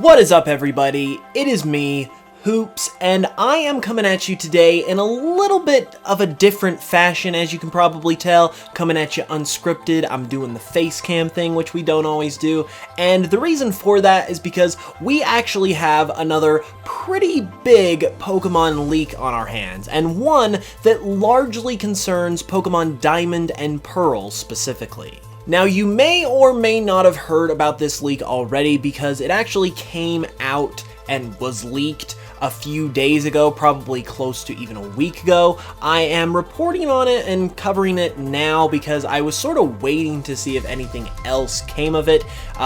What is up, everybody? It is me, Hoops, and I am coming at you today in a little bit of a different fashion, as you can probably tell. Coming at you unscripted. I'm doing the face cam thing, which we don't always do, and the reason for that is because we actually have another pretty big Pokemon leak on our hands, and one that largely concerns Pokemon Diamond and Pearl specifically. Now, you may or may not have heard about this leak already because it actually came out and was leaked a few days ago, probably close to even a week ago. I am reporting on it and covering it now because I was sort of waiting to see if anything else came of it,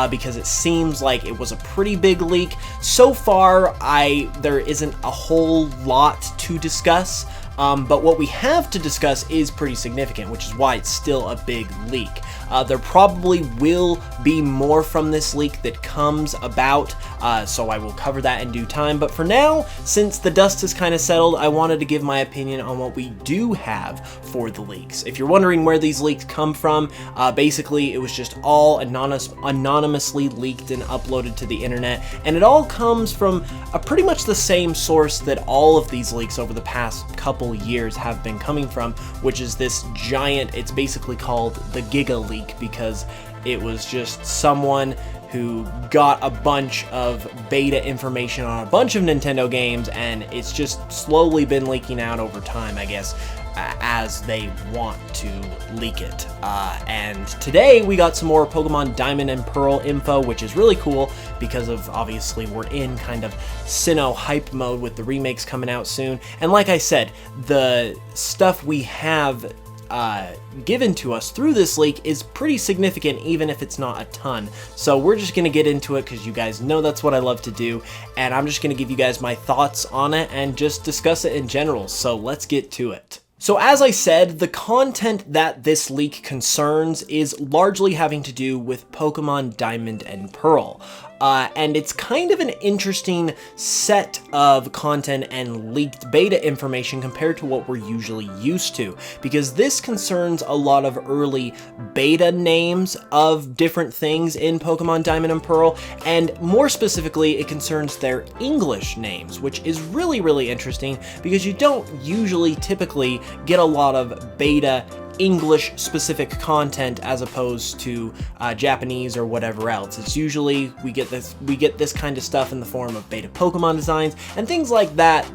because it seems like it was a pretty big leak. So far, there isn't a whole lot to discuss. But what we have to discuss is pretty significant, which is why it's still a big leak. There probably will be more from this leak that comes about, so I will cover that in due time. But for now, since the dust has kind of settled, I wanted to give my opinion on what we do have for the leaks. If you're wondering where these leaks come from, basically it was just all anonymously leaked and uploaded to the internet, and it all comes from pretty much the same source that all of these leaks over the past couple years have been coming from, which is this giant, it's basically called the Giga Leak because it was just someone who got a bunch of beta information on a bunch of Nintendo games, and it's just slowly been leaking out over time, I guess, as they want to leak it. And today we got some more Pokemon Diamond and Pearl info, which is really cool because of, obviously, we're in kind of Sinnoh hype mode with the remakes coming out soon. And like I said, the stuff we have given to us through this leak is pretty significant, even if it's not a ton. So we're just gonna get into it because you guys know that's what I love to do, and I'm just gonna give you guys my thoughts on it and just discuss it in general. So let's get to it. So as I said, the content that this leak concerns is largely having to do with Pokemon Diamond and Pearl. And it's kind of an interesting set of content and leaked beta information compared to what we're usually used to, because this concerns a lot of early beta names of different things in Pokemon Diamond and Pearl, and more specifically, it concerns their English names, which is really, really interesting because you don't usually typically get a lot of beta English specific content as opposed to Japanese or whatever else. It's usually we get this kind of stuff in the form of beta Pokemon designs and things like that,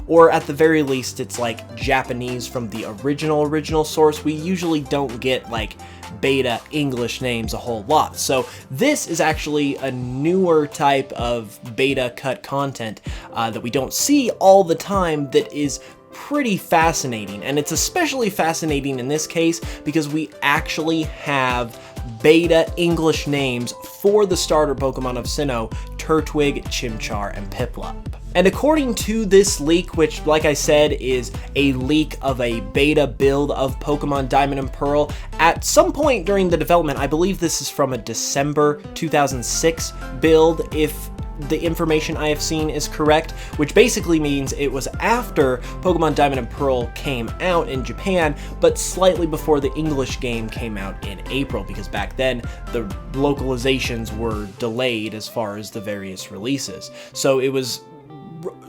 or at the very least it's like Japanese from the original source. We usually don't get like beta English names a whole lot. So this is actually a newer type of beta cut content that we don't see all the time that is pretty fascinating, and it's especially fascinating in this case because we actually have beta English names for the starter Pokemon of Sinnoh: Turtwig, Chimchar, and Piplup. And according to this leak, which, like I said, is a leak of a beta build of Pokemon Diamond and Pearl, at some point during the development, I believe this is from a December 2006 build, if the information I have seen is correct, which basically means it was after Pokemon Diamond and Pearl came out in Japan, but slightly before the English game came out in April, because back then the localizations were delayed as far as the various releases. So it was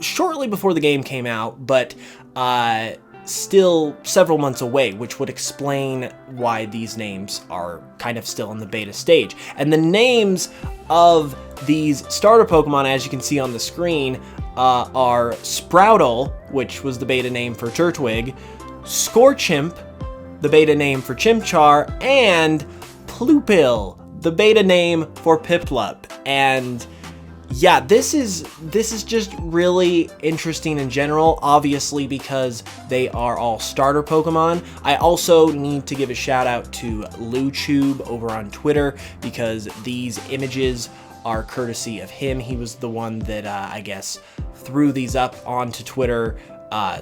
shortly before the game came out, but still several months away, which would explain why these names are kind of still in the beta stage. And the names of these starter Pokemon, as you can see on the screen, are Sprouttle, which was the beta name for Turtwig, Scorchimp, the beta name for Chimchar, and Plupil, the beta name for Piplup. And yeah, this is just really interesting in general, obviously because they are all starter Pokemon. I also need to give a shout out to LuTube over on Twitter because these images are courtesy of him. He was the one that I guess threw these up onto Twitter,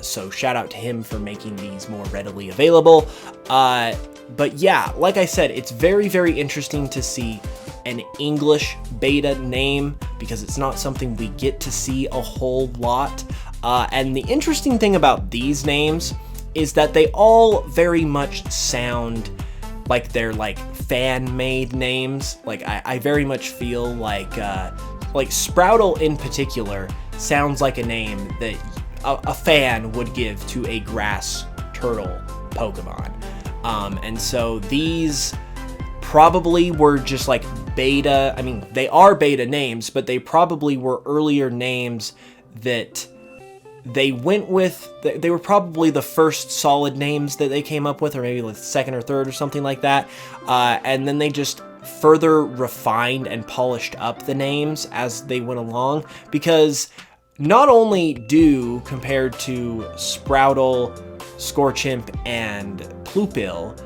so shout out to him for making these more readily available. But yeah, like I said, it's very, very interesting to see an English beta name because it's not something we get to see a whole lot. And the interesting thing about these names is that they all very much sound like they're like fan-made names. Like I very much feel like like Sprouttle in particular sounds like a name that a fan would give to a grass turtle Pokemon. And so these probably were just like beta, I mean, they are beta names, but they probably were earlier names that they went with. They were probably the first solid names that they came up with, or maybe like second or third or something like that. And then they just further refined and polished up the names as they went along, because not only do, compared to Sprouttle, Scorchimp, and Ploopil,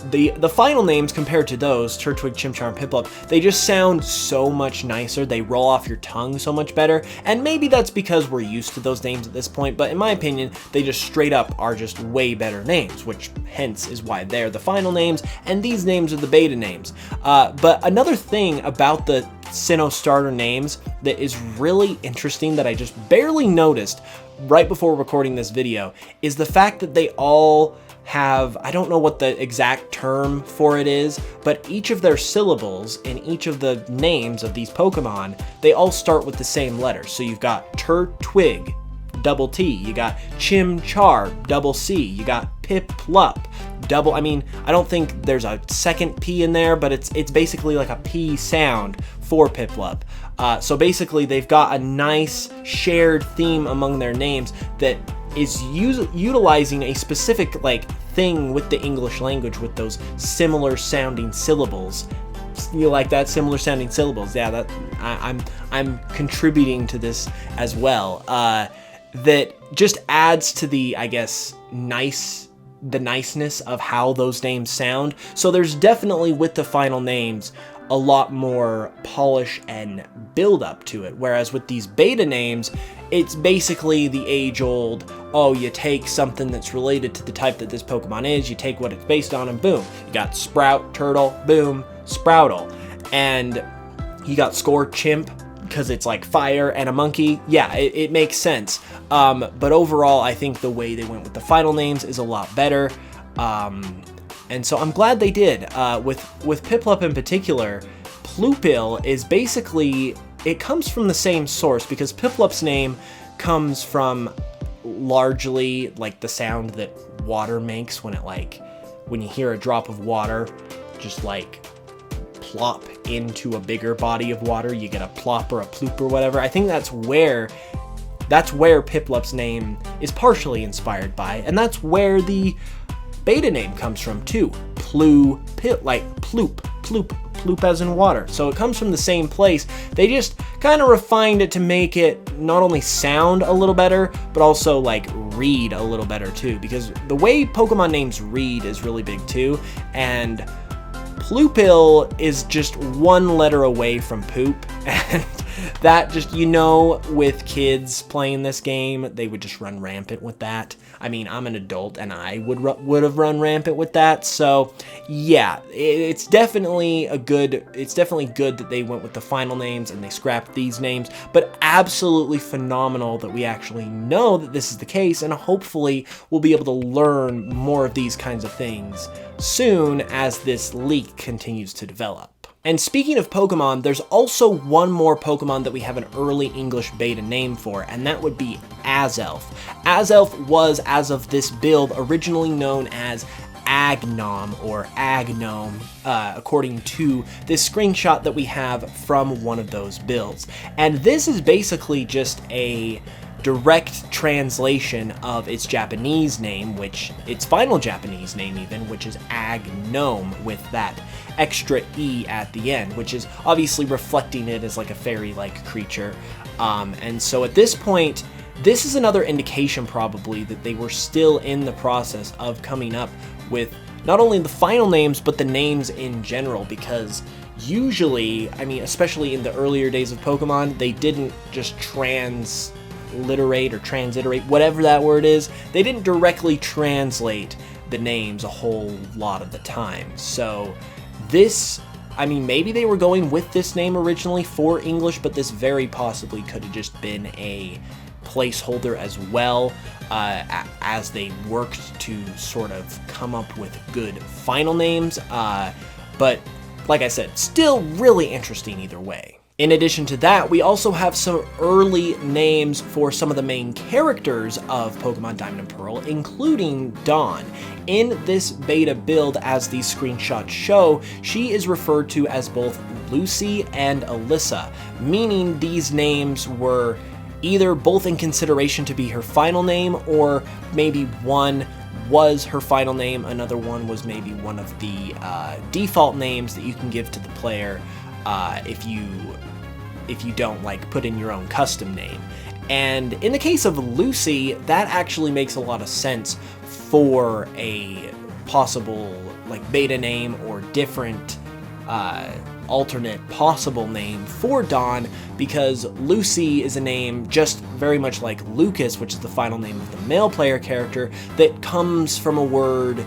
the final names compared to those, Turtwig, Chimchar, and Piplup, they just sound so much nicer. They roll off your tongue so much better, and maybe that's because we're used to those names at this point, but in my opinion, they just straight up are just way better names, which hence is why they're the final names, and these names are the beta names. But another thing about the Sinnoh starter names that is really interesting that I just barely noticed right before recording this video is the fact that they all have, I don't know what the exact term for it is, but each of their syllables in each of the names of these Pokemon, they all start with the same letter. So you've got Turtwig, double T, you got Chimchar, double C, you got Piplup, double, I mean, I don't think there's a second P in there, but it's basically like a P sound for Piplup. So basically they've got a nice shared theme among their names that is utilizing a specific like thing with the English language with those similar sounding syllables. You like that? Similar sounding syllables. Yeah, that I'm contributing to this as well. That just adds to the, I guess, the niceness of how those names sound. So there's definitely, with the final names, a lot more polish and build up to it. Whereas with these beta names, it's basically the age-old, oh, you take something that's related to the type that this Pokemon is, you take what it's based on, and boom. You got Sprout, Turtle, boom, Sprouttle. And you got Scorchimp, because it's like fire and a monkey. Yeah, it makes sense. But overall, I think the way they went with the final names is a lot better. And so I'm glad they did. With Piplup in particular, Ploopil is basically, it comes from the same source, because Piplup's name comes from largely like the sound that water makes when it when you hear a drop of water just like plop into a bigger body of water, you get a plop or a ploop or whatever. I think that's where Piplup's name is partially inspired by, and that's where the beta name comes from too. Ploop, like ploop, ploop as in water. So it comes from the same place. They just kind of refined it to make it not only sound a little better, but also like read a little better too, because the way Pokemon names read is really big too, and Ploopil is just one letter away from poop, and that just, with kids playing this game, they would just run rampant with that. I mean, I'm an adult and I would have run rampant with that. So yeah, it's definitely good that they went with the final names and they scrapped these names, but absolutely phenomenal that we actually know that this is the case, and hopefully we'll be able to learn more of these kinds of things soon as this leak continues to develop. And speaking of Pokemon, there's also one more Pokemon that we have an early English beta name for, and that would be Azelf. Azelf was, as of this build, originally known as Agnom or Agnome, according to this screenshot that we have from one of those builds. And this is basically just a direct translation of its Japanese name, its final Japanese name even, which is Agnome, with that extra E at the end, which is obviously reflecting it as like a fairy-like creature. And so at this point, this is another indication probably that they were still in the process of coming up with not only the final names, but the names in general, because usually, I mean, especially in the earlier days of Pokemon, they didn't just transliterate or transiterate, whatever that word is. They didn't directly translate the names a whole lot of the time. So this, I mean, maybe they were going with this name originally for English, but this very possibly could have just been a placeholder as well, as they worked to sort of come up with good final names. But like I said, still really interesting either way. In addition to that, we also have some early names for some of the main characters of Pokemon Diamond and Pearl, including Dawn. In this beta build, as these screenshots show, she is referred to as both Lucy and Alyssa, meaning these names were either both in consideration to be her final name, or maybe one was her final name, another one was maybe one of the default names that you can give to the player if you don't like put in your own custom name. And in the case of Lucy, that actually makes a lot of sense for a possible like beta name or different alternate possible name for Dawn, because Lucy is a name just very much like Lucas, which is the final name of the male player character, that comes from a word,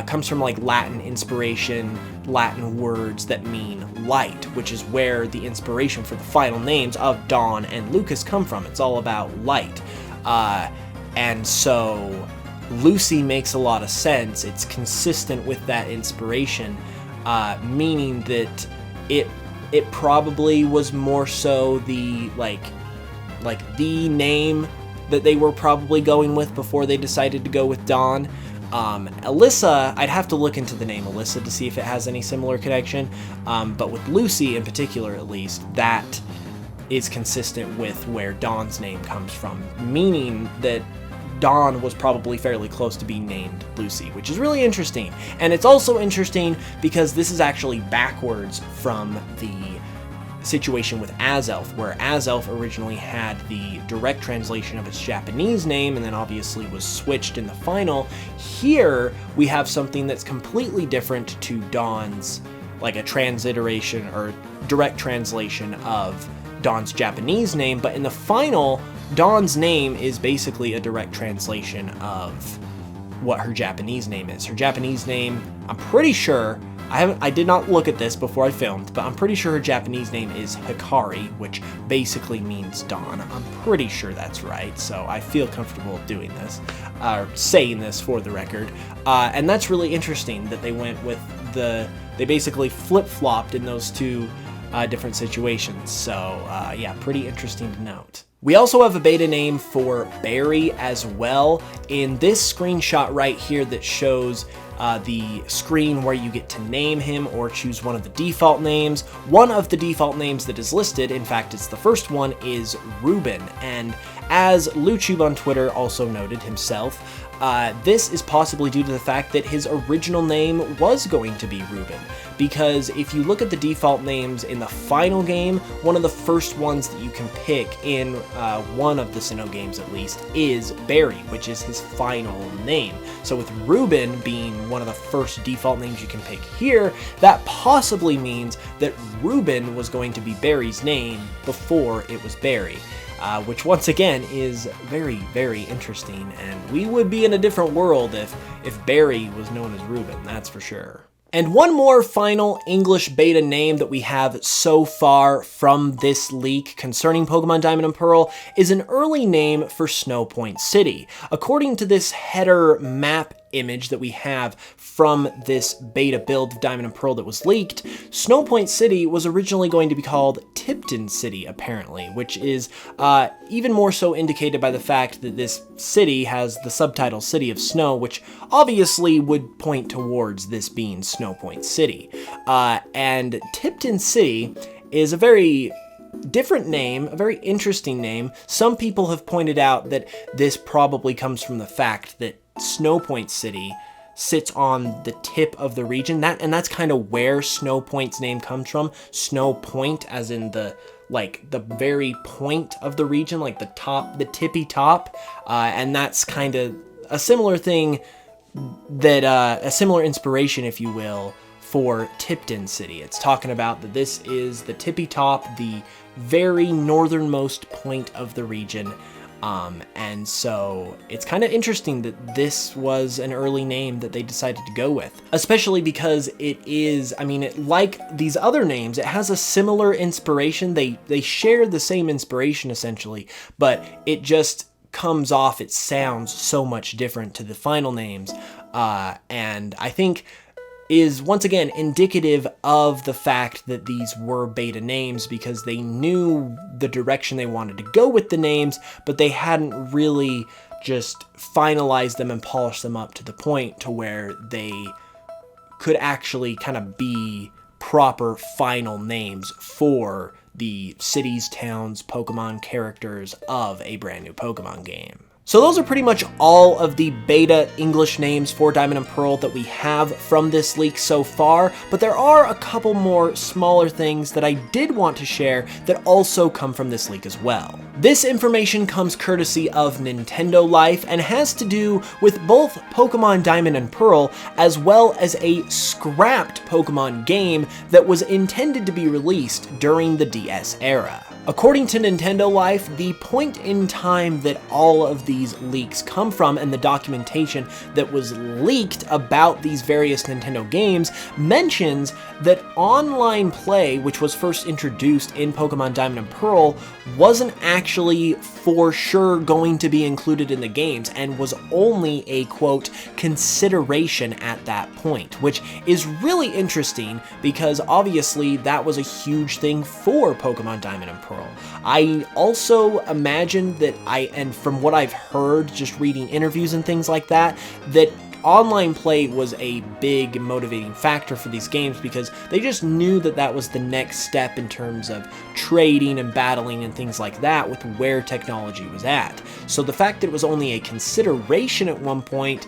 comes from like Latin inspiration, Latin words that mean light, which is where the inspiration for the final names of Dawn and Lucas come from. It's all about light. And so Lucy makes a lot of sense. It's consistent with that inspiration, meaning that it probably was more so the like the name that they were probably going with before they decided to go with Dawn. Alyssa, I'd have to look into the name Alyssa to see if it has any similar connection, but with Lucy in particular, at least, that is consistent with where Dawn's name comes from, meaning that Dawn was probably fairly close to being named Lucy, which is really interesting. And it's also interesting because this is actually backwards from the situation with Azelf, where Azelf originally had the direct translation of its Japanese name and then obviously was switched in the final. Here we have something that's completely different to Dawn's, like a transliteration or direct translation of Dawn's Japanese name, but in the final, Dawn's name is basically a direct translation of what her Japanese name is. Her Japanese name, I'm pretty sure, I did not look at this before I filmed, but I'm pretty sure her Japanese name is Hikari, which basically means dawn. I'm pretty sure that's right, so I feel comfortable doing this, saying this for the record. And that's really interesting that they went with they basically flip-flopped in those two different situations. So yeah, pretty interesting to note. We also have a beta name for Barry as well. In this screenshot right here that shows the screen where you get to name him or choose one of the default names. One of the default names that is listed, in fact it's the first one, is Ruben. And as Luchube on Twitter also noted himself, this is possibly due to the fact that his original name was going to be Ruben. Because if you look at the default names in the final game, one of the first ones that you can pick in one of the Sinnoh games at least is Barry, which is his final name. So with Ruben being one of the first default names you can pick here, that possibly means that Ruben was going to be Barry's name before it was Barry. Which once again is very, very interesting, and we would be in a different world if Barry was known as Ruben, that's for sure. And one more final English beta name that we have so far from this leak concerning Pokemon Diamond and Pearl is an early name for Snow Point City. According to this header map image that we have from this beta build of Diamond and Pearl that was leaked, Snow Point City was originally going to be called Tipton City, apparently, which is even more so indicated by the fact that this city has the subtitle City of Snow, which obviously would point towards this being Snow Point City. And Tipton City is a very different name, a very interesting name. Some people have pointed out that this probably comes from the fact that Snow Point City sits on the tip of the region, and that's kind of where Snow Point's name comes from. Snow Point, as in the very point of the region, like the top, the tippy top, and that's kind of a similar thing that a similar inspiration, if you will, for Tipton City. It's talking about that this is the tippy top, the very northernmost point of the region. And so it's kind of interesting that this was an early name that they decided to go with, especially because it is, I mean, like these other names, it has a similar inspiration. They share the same inspiration essentially, but it just comes off, it sounds so much different to the final names. And I think is once again indicative of the fact that these were beta names, because they knew the direction they wanted to go with the names, but they hadn't really just finalized them and polished them up to the point to where they could actually kind of be proper final names for the cities, towns, Pokemon characters of a brand new Pokemon game. So those are pretty much all of the beta English names for Diamond and Pearl that we have from this leak so far, but there are a couple more smaller things that I did want to share that also come from this leak as well. This information comes courtesy of Nintendo Life and has to do with both Pokemon Diamond and Pearl as well as a scrapped Pokemon game that was intended to be released during the DS era. According to Nintendo Life, the point in time that all of these leaks come from and the documentation that was leaked about these various Nintendo games mentions that online play, which was first introduced in Pokemon Diamond and Pearl, wasn't actually for sure going to be included in the games and was only a, quote, consideration at that point, which is really interesting because obviously that was a huge thing for Pokemon Diamond and Pearl. I also imagine that and from what I've heard just reading interviews and things like that, that online play was a big motivating factor for these games because they just knew that that was the next step in terms of trading and battling and things like that with where technology was at. So the fact that it was only a consideration at one point,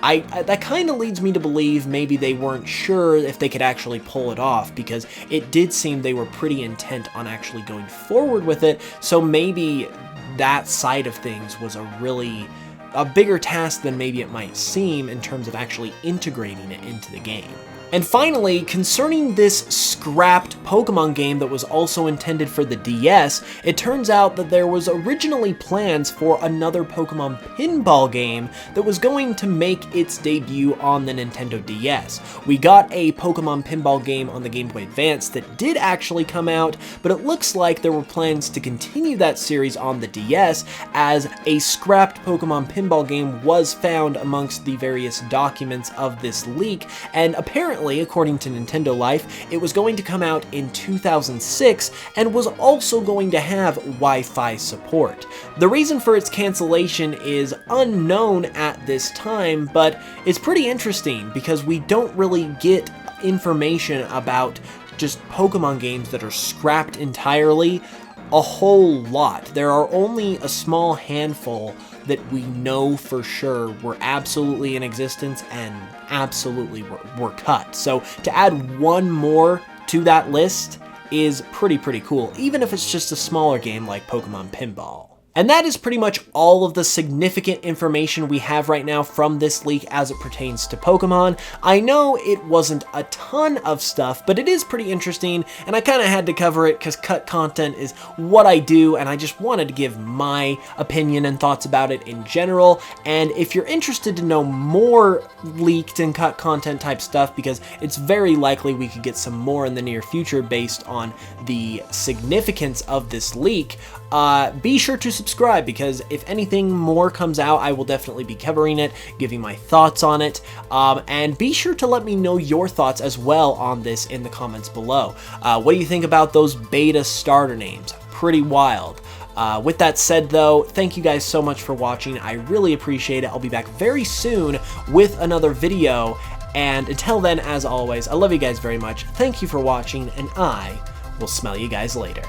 that kind of leads me to believe maybe they weren't sure if they could actually pull it off, because it did seem they were pretty intent on actually going forward with it, so maybe that side of things was a bigger task than maybe it might seem in terms of actually integrating it into the game. And finally, concerning this scrapped Pokemon game that was also intended for the DS, it turns out that there was originally plans for another Pokemon Pinball game that was going to make its debut on the Nintendo DS. We got a Pokemon Pinball game on the Game Boy Advance that did actually come out, but it looks like there were plans to continue that series on the DS, as a scrapped Pokemon Pinball game was found amongst the various documents of this leak, and apparently, according to Nintendo Life, it was going to come out in 2006 and was also going to have Wi-Fi support. The reason for its cancellation is unknown at this time, but it's pretty interesting because we don't really get information about just Pokemon games that are scrapped entirely a whole lot. There are only a small handful that we know for sure were absolutely in existence and absolutely were cut. So to add one more to that list is pretty cool, even if it's just a smaller game like Pokemon Pinball. And that is pretty much all of the significant information we have right now from this leak as it pertains to Pokemon. I know it wasn't a ton of stuff, but it is pretty interesting, and I kind of had to cover it because cut content is what I do, and I just wanted to give my opinion and thoughts about it in general. And if you're interested to know more leaked and cut content type stuff, because it's very likely we could get some more in the near future based on the significance of this leak, be sure to subscribe, because if anything more comes out, I will definitely be covering it, giving my thoughts on it, and be sure to let me know your thoughts as well on this in the comments below. What do you think about those beta starter names? Pretty wild. With that said though, thank you guys so much for watching. I really appreciate it. I'll be back very soon with another video, and until then, as always, I love you guys very much. Thank you for watching, and I will smell you guys later.